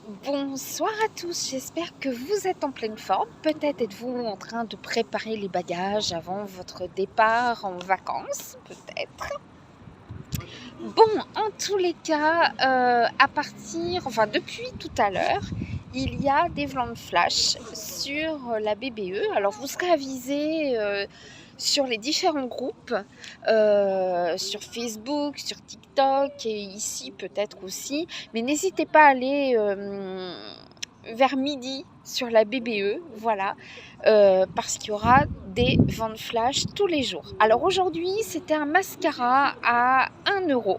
Bonsoir à tous, j'espère que vous êtes en pleine forme. Peut-être êtes-vous en train de préparer les bagages avant votre départ en vacances, peut-être. Bon, en tous les cas, depuis tout à l'heure, il y a des ventes flash sur la BBE. Alors, vous serez avisé sur les différents groupes, sur Facebook, sur TikTok et ici peut-être aussi. Mais n'hésitez pas à aller vers midi sur la BBE, voilà, parce qu'il y aura des ventes flash tous les jours. Alors aujourd'hui, c'était un mascara à 1 €.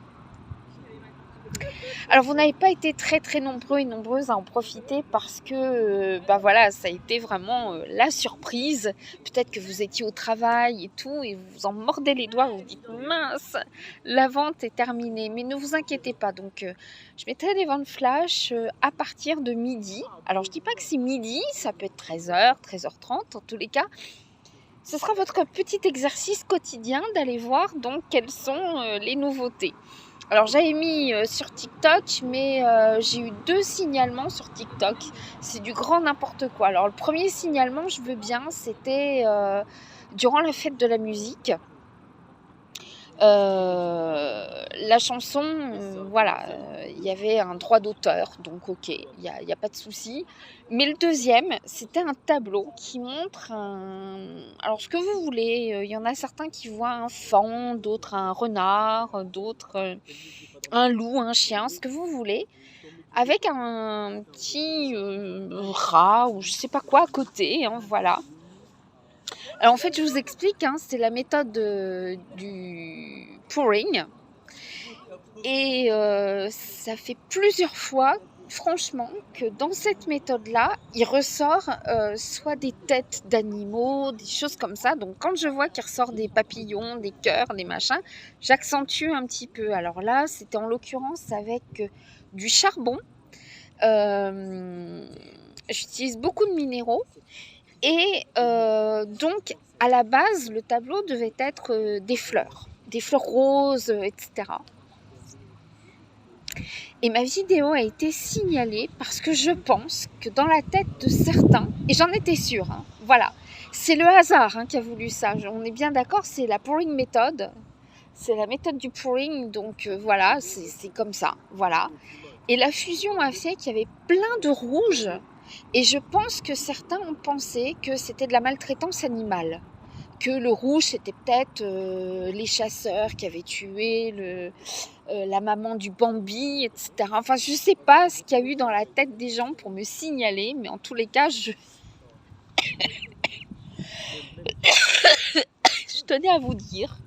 Alors vous n'avez pas été très nombreux et nombreuses à en profiter parce que voilà, ça a été vraiment la surprise. Peut-être que vous étiez au travail et tout et vous vous en mordez les doigts, vous vous dites mince, la vente est terminée. Mais ne vous inquiétez pas, donc je mettrai des ventes flash à partir de midi. Alors je dis pas que c'est midi, ça peut être 13h, 13h30 en tous les cas. Ce sera votre petit exercice quotidien d'aller voir donc quelles sont les nouveautés. Alors j'avais mis sur TikTok, mais j'ai eu 2 signalements sur TikTok. C'est du grand n'importe quoi. Alors le premier signalement, je veux bien, c'était durant la fête de la musique. La chanson, voilà, il y avait un droit d'auteur, donc ok, il y a pas de souci. Mais le deuxième, c'était un tableau qui montre alors ce que vous voulez, il y en a certains qui voient un faon, d'autres un renard, d'autres un loup, un chien, ce que vous voulez, avec un petit rat ou je sais pas quoi à côté, hein, voilà. Alors en fait, je vous explique, hein, c'est la méthode du pouring. Et ça fait plusieurs fois, franchement, que dans cette méthode-là, il ressort soit des têtes d'animaux, des choses comme ça. Donc quand je vois qu'il ressort des papillons, des cœurs, des machins, j'accentue un petit peu. Alors là, c'était en l'occurrence avec du charbon. J'utilise beaucoup de minéraux. Et donc, à la base, le tableau devait être des fleurs roses, etc. Et ma vidéo a été signalée parce que je pense que dans la tête de certains, et j'en étais sûre, hein, voilà, c'est le hasard qui a voulu ça. On est bien d'accord, c'est la pouring méthode. C'est la méthode du pouring, donc voilà, c'est comme ça, voilà. Et la fusion a fait qu'il y avait plein de rouges. Et je pense que certains ont pensé que c'était de la maltraitance animale. Que le rouge, c'était peut-être les chasseurs qui avaient tué la maman du Bambi, etc. Enfin, je ne sais pas ce qu'il y a eu dans la tête des gens pour me signaler, mais en tous les cas, je tenais à vous dire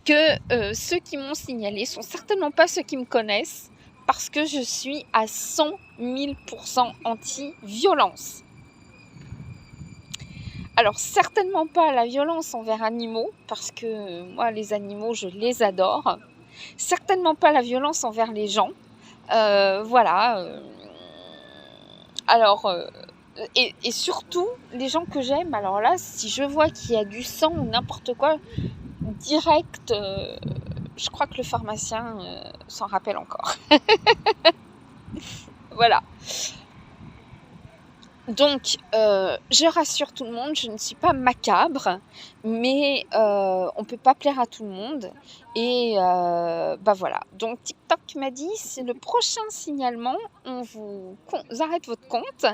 que ceux qui m'ont signalé sont certainement pas ceux qui me connaissent, parce que je suis à 100 000% anti-violence. Alors certainement pas la violence envers animaux, parce que moi les animaux je les adore. Certainement pas la violence envers les gens. Voilà. Alors, et surtout les gens que j'aime, alors là si je vois qu'il y a du sang ou n'importe quoi, direct, je crois que le pharmacien s'en rappelle encore. Voilà. Donc, je rassure tout le monde, je ne suis pas macabre, mais on ne peut pas plaire à tout le monde. Et voilà. Donc, TikTok m'a dit, c'est le prochain signalement, on vous arrête votre compte.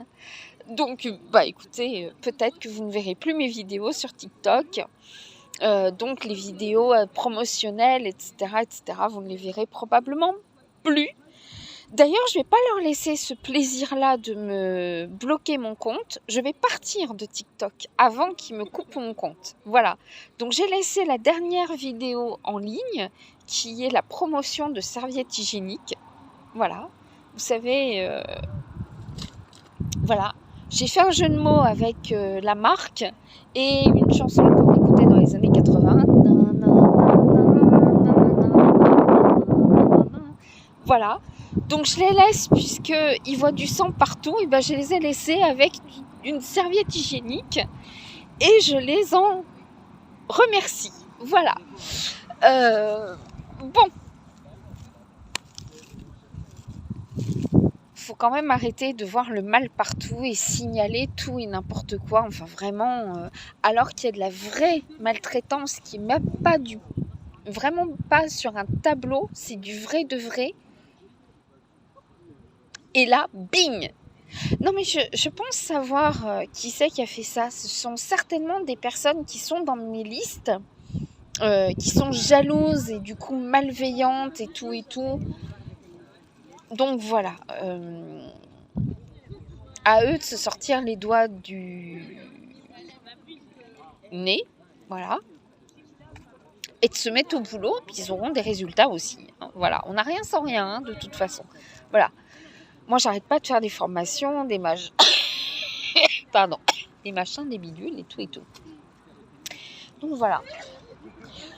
Donc, écoutez, peut-être que vous ne verrez plus mes vidéos sur TikTok. Donc, les vidéos promotionnelles, etc., vous ne les verrez probablement plus. D'ailleurs, je ne vais pas leur laisser ce plaisir-là de me bloquer mon compte. Je vais partir de TikTok avant qu'ils me coupent mon compte. Voilà. Donc, j'ai laissé la dernière vidéo en ligne qui est la promotion de serviettes hygiéniques. Voilà. Vous savez, voilà. J'ai fait un jeu de mots avec la marque et une chanson qu'on écoutait dans les années 80. Voilà. Donc je les laisse puisqu'ils voient du sang partout. Et je les ai laissés avec une serviette hygiénique et je les en remercie. Voilà. Bon. faut quand même arrêter de voir le mal partout et signaler tout et n'importe quoi. Enfin, vraiment, alors qu'il y a de la vraie maltraitance qui n'est même pas vraiment pas sur un tableau, c'est du vrai de vrai. Et là, bing! Non, mais je pense savoir qui c'est qui a fait ça. Ce sont certainement des personnes qui sont dans mes listes, qui sont jalouses et du coup malveillantes et tout et tout. Donc voilà, à eux de se sortir les doigts du nez, voilà, et de se mettre au boulot, puis ils auront des résultats aussi. Hein, voilà, on n'a rien sans rien, hein, de toute façon. Voilà. Moi, j'arrête pas de faire des formations, des des machins, des bidules et tout et tout. Donc voilà.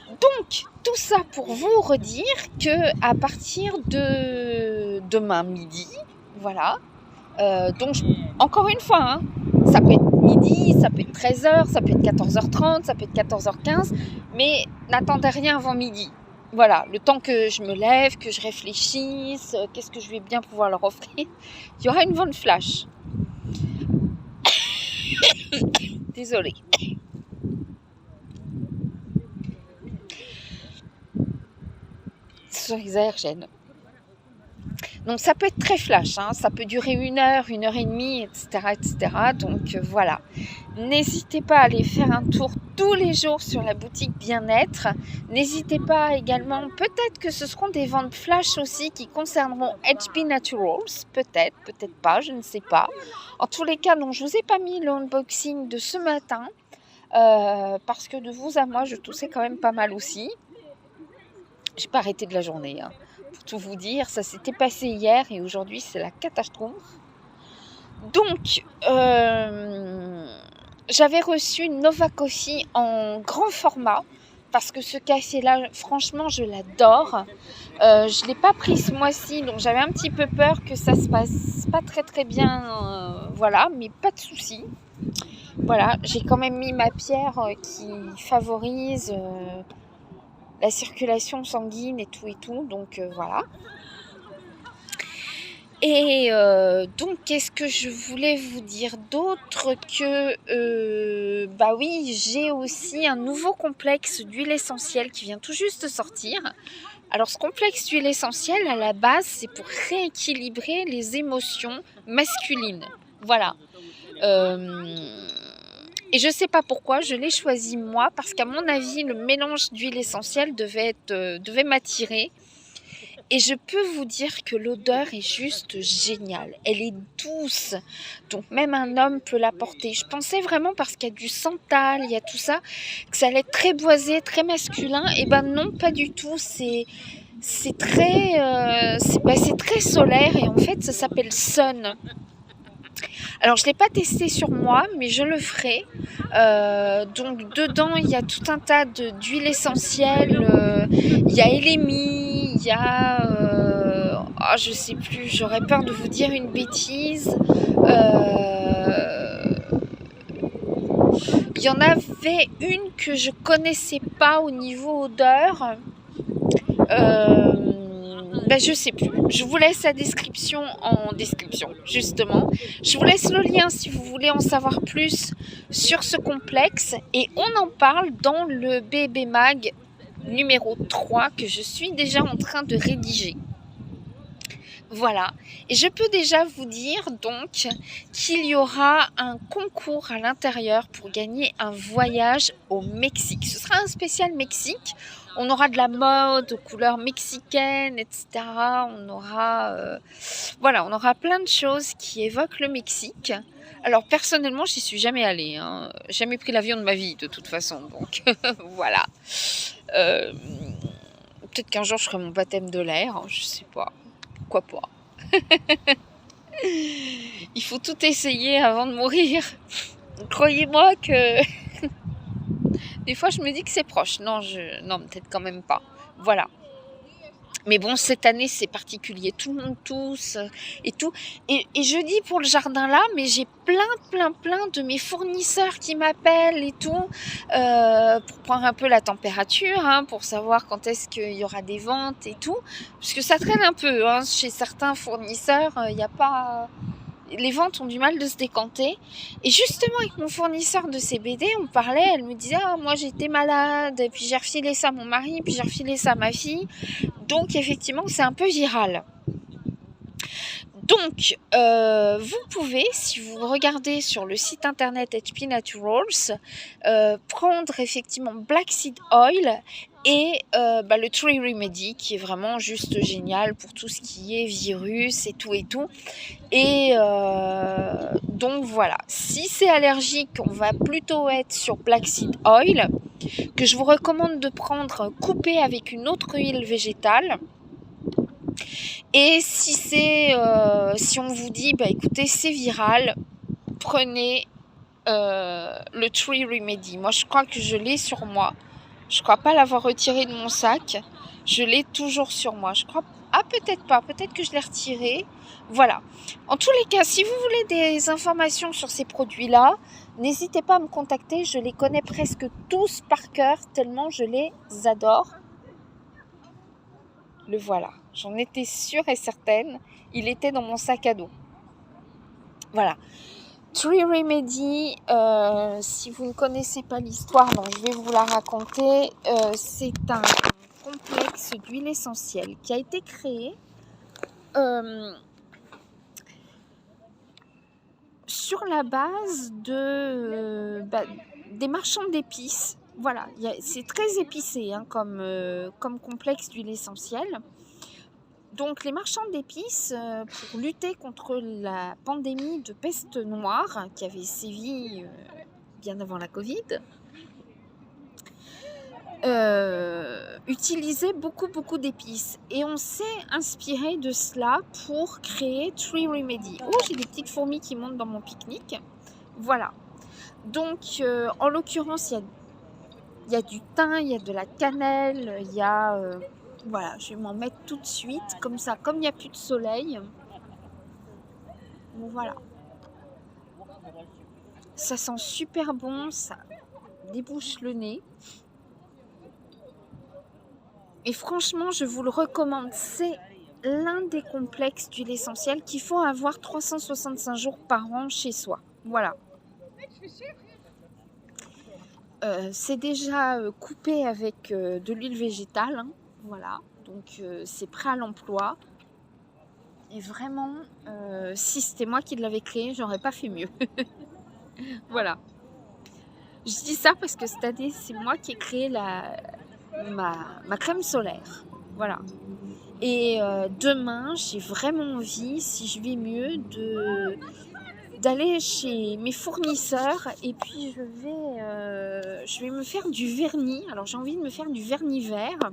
Donc, tout ça pour vous redire que à partir de demain midi, voilà, donc encore une fois, hein, ça peut être midi, ça peut être 13h, ça peut être 14h30, ça peut être 14h15, mais n'attendez rien avant midi. Voilà, le temps que je me lève, que je réfléchisse, qu'est-ce que je vais bien pouvoir leur offrir, il y aura une vente flash. Désolée. Sur les allergènes. Donc ça peut être très flash, hein, ça peut durer 1 heure, 1h30, etc. etc. Donc voilà, n'hésitez pas à aller faire un tour tous les jours sur la boutique Bien-être. N'hésitez pas également, peut-être que ce seront des ventes flash aussi qui concerneront HB Naturals, peut-être pas, je ne sais pas. En tous les cas, donc, je ne vous ai pas mis le unboxing de ce matin, parce que de vous à moi, je toussais quand même pas mal aussi. J'ai pas arrêté de la journée, hein. Pour tout vous dire, ça s'était passé hier et aujourd'hui c'est la catastrophe. Donc, j'avais reçu une Nova Coffee en grand format parce que ce café-là, franchement, je l'adore. Je ne l'ai pas pris ce mois-ci, donc j'avais un petit peu peur que ça se passe pas très très bien, voilà, mais pas de souci. Voilà, j'ai quand même mis ma pierre qui favorise la circulation sanguine et tout, donc voilà. Et donc, qu'est-ce que je voulais vous dire d'autre que, bah oui, j'ai aussi un nouveau complexe d'huile essentielle qui vient tout juste de sortir. Alors, ce complexe d'huile essentielle, à la base, c'est pour rééquilibrer les émotions masculines. Voilà. Et je ne sais pas pourquoi, je l'ai choisi moi, parce qu'à mon avis, le mélange d'huile essentielle devait m'attirer. Et je peux vous dire que l'odeur est juste géniale. Elle est douce. Donc même un homme peut la porter. Je pensais vraiment, parce qu'il y a du santal, il y a tout ça, que ça allait être très boisé, très masculin. Et ben non, pas du tout. C'est très solaire. Et en fait, ça s'appelle Sun. Alors, je ne l'ai pas testé sur moi, mais je le ferai. Donc, dedans, il y a tout un tas d'huiles essentielles. Il y a Elemi, il y a... je ne sais plus, j'aurais peur de vous dire une bêtise. Il y en avait une que je ne connaissais pas au niveau odeur. Je sais plus. Je vous laisse la description en description, justement. Je vous laisse le lien si vous voulez en savoir plus sur ce complexe. Et on en parle dans le BB Mag numéro 3 que je suis déjà en train de rédiger. Voilà. Et je peux déjà vous dire donc qu'il y aura un concours à l'intérieur pour gagner un voyage au Mexique. Ce sera un spécial Mexique. On aura de la mode aux couleurs mexicaines, etc. On aura plein de choses qui évoquent le Mexique. Alors personnellement, j'y suis jamais allée, hein. Jamais pris l'avion de ma vie de toute façon. Donc voilà. Peut-être qu'un jour je ferai mon baptême de l'air, hein, je sais pas. Pourquoi pas. Il faut tout essayer avant de mourir. Croyez-moi que des fois je me dis que c'est proche. Non, peut-être quand même pas. Voilà. Mais bon, cette année, c'est particulier. Tout le monde tousse et tout. Et je dis pour le jardin là, mais j'ai plein de mes fournisseurs qui m'appellent et tout pour prendre un peu la température, hein, pour savoir quand est-ce qu'il y aura des ventes et tout. Parce que ça traîne un peu, hein, chez certains fournisseurs. Il n'y a pas... Les ventes ont du mal de se décanter. Et justement, avec mon fournisseur de CBD, on parlait, elle me disait, ah, moi j'étais malade, et puis j'ai refilé ça à mon mari, puis j'ai refilé ça à ma fille. Donc effectivement, c'est un peu viral. Donc, vous pouvez, si vous regardez sur le site internet HP Naturals, prendre effectivement Black Seed Oil et le Tree Remedy qui est vraiment juste génial pour tout ce qui est virus et tout et tout. Et donc voilà, si c'est allergique, on va plutôt être sur Black Seed Oil que je vous recommande de prendre coupé avec une autre huile végétale. Et si si on vous dit, écoutez, c'est viral, prenez le Tree Remedy. Moi, je crois que je l'ai sur moi. Je crois pas l'avoir retiré de mon sac. Je l'ai toujours sur moi. Je crois. Ah, peut-être pas. Peut-être que je l'ai retiré. Voilà. En tous les cas, si vous voulez des informations sur ces produits-là, n'hésitez pas à me contacter. Je les connais presque tous par cœur, tellement je les adore. Le voilà. J'en étais sûre et certaine. Il était dans mon sac à dos. Voilà. Tree Remedy, si vous ne connaissez pas l'histoire, donc je vais vous la raconter. C'est un complexe d'huile essentielle qui a été créé sur la base des marchands d'épices. Voilà, c'est très épicé comme complexe d'huile essentielle. Donc les marchands d'épices, pour lutter contre la pandémie de peste noire qui avait sévi bien avant la Covid, utilisaient beaucoup d'épices. Et on s'est inspiré de cela pour créer Tree Remedy. Oh, j'ai des petites fourmis qui montent dans mon pique-nique. Voilà. Donc, en l'occurrence, il y a du thym, il y a de la cannelle, il y a... voilà, je vais m'en mettre tout de suite, comme ça, comme il n'y a plus de soleil. Bon, voilà. Ça sent super bon, ça débouche le nez. Et franchement, je vous le recommande. C'est l'un des complexes d'huile essentielle qu'il faut avoir 365 jours par an chez soi. Voilà. C'est déjà coupé avec de l'huile végétale, hein. Voilà, donc c'est prêt à l'emploi. Et vraiment, si c'était moi qui l'avais créé, j'aurais pas fait mieux. Voilà. Je dis ça parce que cette année, c'est moi qui ai créé ma crème solaire. Voilà. Et demain, j'ai vraiment envie, si je vais mieux, d'aller chez mes fournisseurs et puis je vais me faire du vernis. Alors j'ai envie de me faire du vernis vert.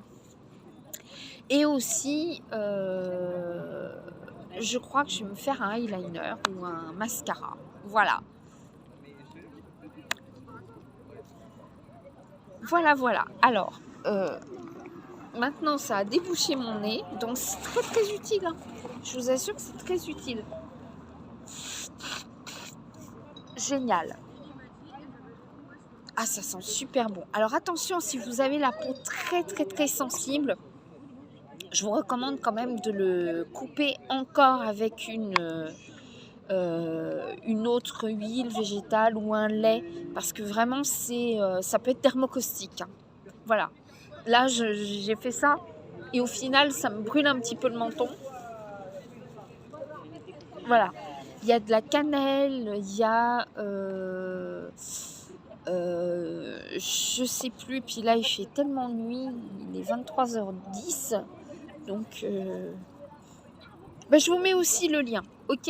Et aussi, je crois que je vais me faire un eyeliner ou un mascara. Voilà. Voilà. Alors, maintenant, ça a débouché mon nez. Donc, c'est très utile. Hein. Je vous assure que c'est très utile. Génial. Ah, ça sent super bon. Alors, attention, si vous avez la peau très sensible, je vous recommande quand même de le couper encore avec une autre huile végétale ou un lait, parce que vraiment ça peut être thermocaustique, hein. Voilà, là j'ai fait ça et au final ça me brûle un petit peu le menton. Voilà, il y a de la cannelle, il y a je sais plus, puis là il fait tellement nuit, il est 23h10, donc je vous mets aussi le lien, ok?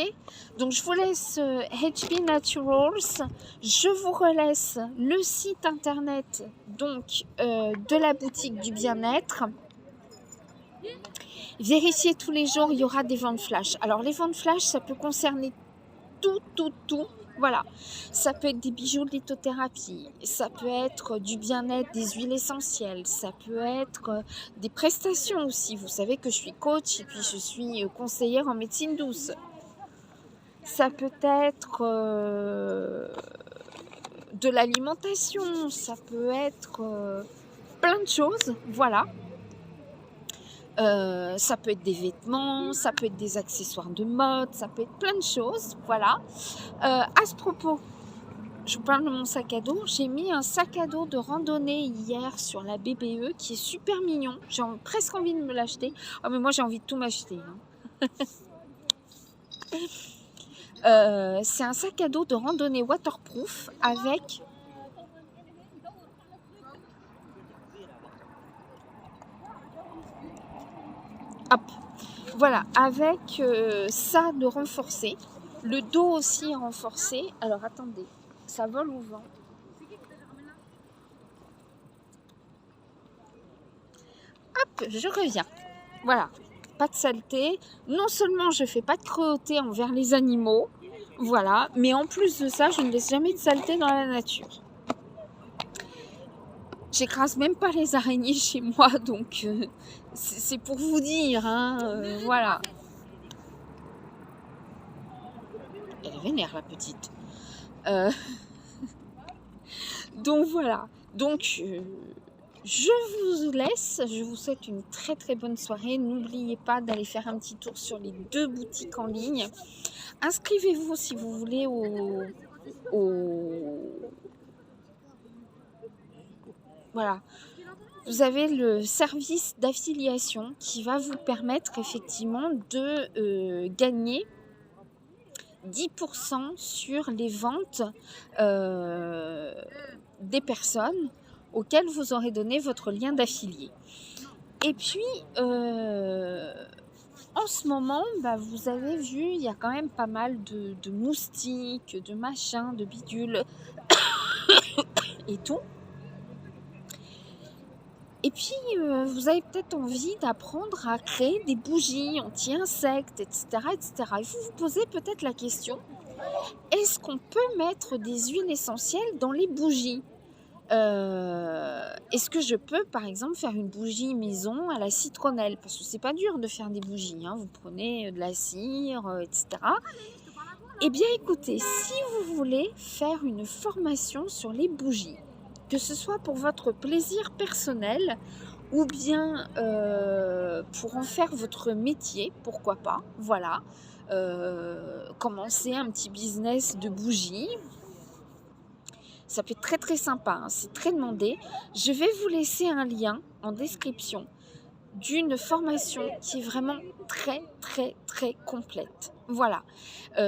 Donc je vous laisse HP Naturals, je vous relaisse le site internet donc de la boutique du bien-être. Vérifiez tous les jours, il y aura des ventes flash. Alors les ventes flash, ça peut concerner tout, tout, tout. Voilà, ça peut être des bijoux de lithothérapie, ça peut être du bien-être, des huiles essentielles, ça peut être des prestations aussi. Vous savez que je suis coach et puis je suis conseillère en médecine douce. Ça peut être de l'alimentation, ça peut être plein de choses, voilà. Ça peut être des vêtements, ça peut être des accessoires de mode, ça peut être plein de choses, voilà. À ce propos, je vous parle de mon sac à dos. J'ai mis un sac à dos de randonnée hier sur la BBE qui est super mignon. J'ai presque envie de me l'acheter. Oh, mais moi, j'ai envie de tout m'acheter. C'est un sac à dos de randonnée waterproof avec... Hop, voilà, avec ça de renforcer. Le dos aussi est renforcé. Alors, attendez, ça vole au vent. Hop, je reviens. Voilà, pas de saleté. Non seulement je fais pas de cruauté envers les animaux, voilà, mais en plus de ça, je ne laisse jamais de saleté dans la nature. J'écrase même pas les araignées chez moi, donc c'est pour vous dire, hein, voilà. Elle est vénère, la petite. Donc voilà, donc je vous laisse, je vous souhaite une très très bonne soirée. N'oubliez pas d'aller faire un petit tour sur les 2 boutiques en ligne. Inscrivez-vous si vous voulez Voilà. Vous avez le service d'affiliation qui va vous permettre effectivement de gagner 10% sur les ventes des personnes auxquelles vous aurez donné votre lien d'affilié. Et puis, en ce moment, vous avez vu, il y a quand même pas mal de moustiques, de machins, de bidules et tout. Et puis, vous avez peut-être envie d'apprendre à créer des bougies anti-insectes, etc., etc. Et vous vous posez peut-être la question, est-ce qu'on peut mettre des huiles essentielles dans les bougies ? Est-ce que je peux, par exemple, faire une bougie maison à la citronnelle ? Parce que c'est pas dur de faire des bougies, hein. Vous prenez de la cire, etc. Eh bien, écoutez, si vous voulez faire une formation sur les bougies, que ce soit pour votre plaisir personnel ou bien pour en faire votre métier, pourquoi pas, voilà. Commencer un petit business de bougies. Ça peut être très très sympa, hein, c'est très demandé. Je vais vous laisser un lien en description d'une formation qui est vraiment très très très complète. Voilà,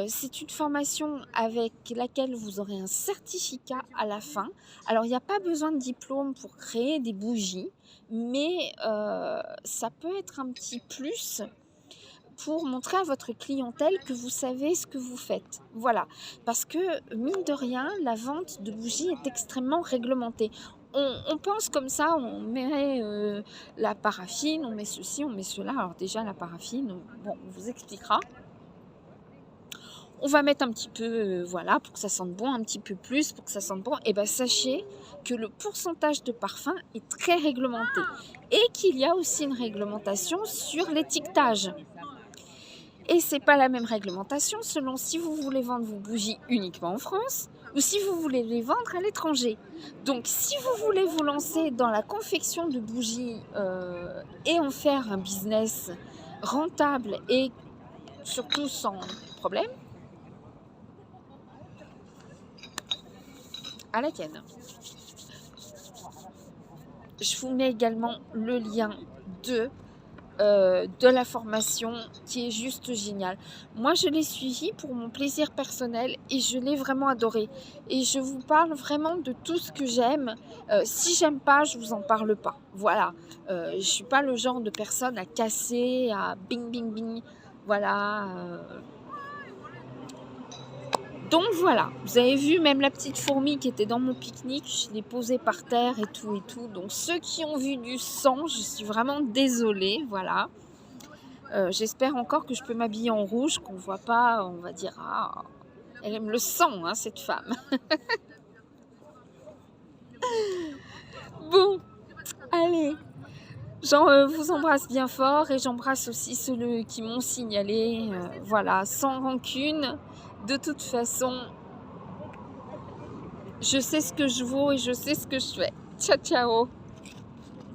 c'est une formation avec laquelle vous aurez un certificat à la fin. Alors il n'y a pas besoin de diplôme pour créer des bougies, mais ça peut être un petit plus pour montrer à votre clientèle que vous savez ce que vous faites. Voilà, parce que mine de rien, la vente de bougies est extrêmement réglementée. On pense comme ça, on met la paraffine, on met ceci, on met cela. Alors déjà, la paraffine, bon, on vous expliquera. On va mettre un petit peu, voilà, pour que ça sente bon, un petit peu plus, pour que ça sente bon. Et bien, sachez que le pourcentage de parfum est très réglementé. Et qu'il y a aussi une réglementation sur l'étiquetage. Et c'est pas la même réglementation selon si vous voulez vendre vos bougies uniquement en France ou si vous voulez les vendre à l'étranger. Donc si vous voulez vous lancer dans la confection de bougies et en faire un business rentable et surtout sans problème, à la tienne. Je vous mets également le lien de la formation qui est juste géniale. Moi, je l'ai suivi pour mon plaisir personnel et je l'ai vraiment adoré. Et je vous parle vraiment de tout ce que j'aime. Si j'aime pas, je vous en parle pas. Voilà. Je suis pas le genre de personne à casser, à bing bing bing. Voilà. Donc voilà, vous avez vu même la petite fourmi qui était dans mon pique-nique, je l'ai posée par terre et tout et tout. Donc ceux qui ont vu du sang, je suis vraiment désolée, voilà. J'espère encore que je peux m'habiller en rouge, qu'on ne voit pas, on va dire, ah, Elle aime le sang, hein, cette femme. Bon, allez. Vous embrasse bien fort et j'embrasse aussi ceux qui m'ont signalé. Voilà, sans rancune. De toute façon, je sais ce que je vaux et je sais ce que je fais. Ciao, ciao.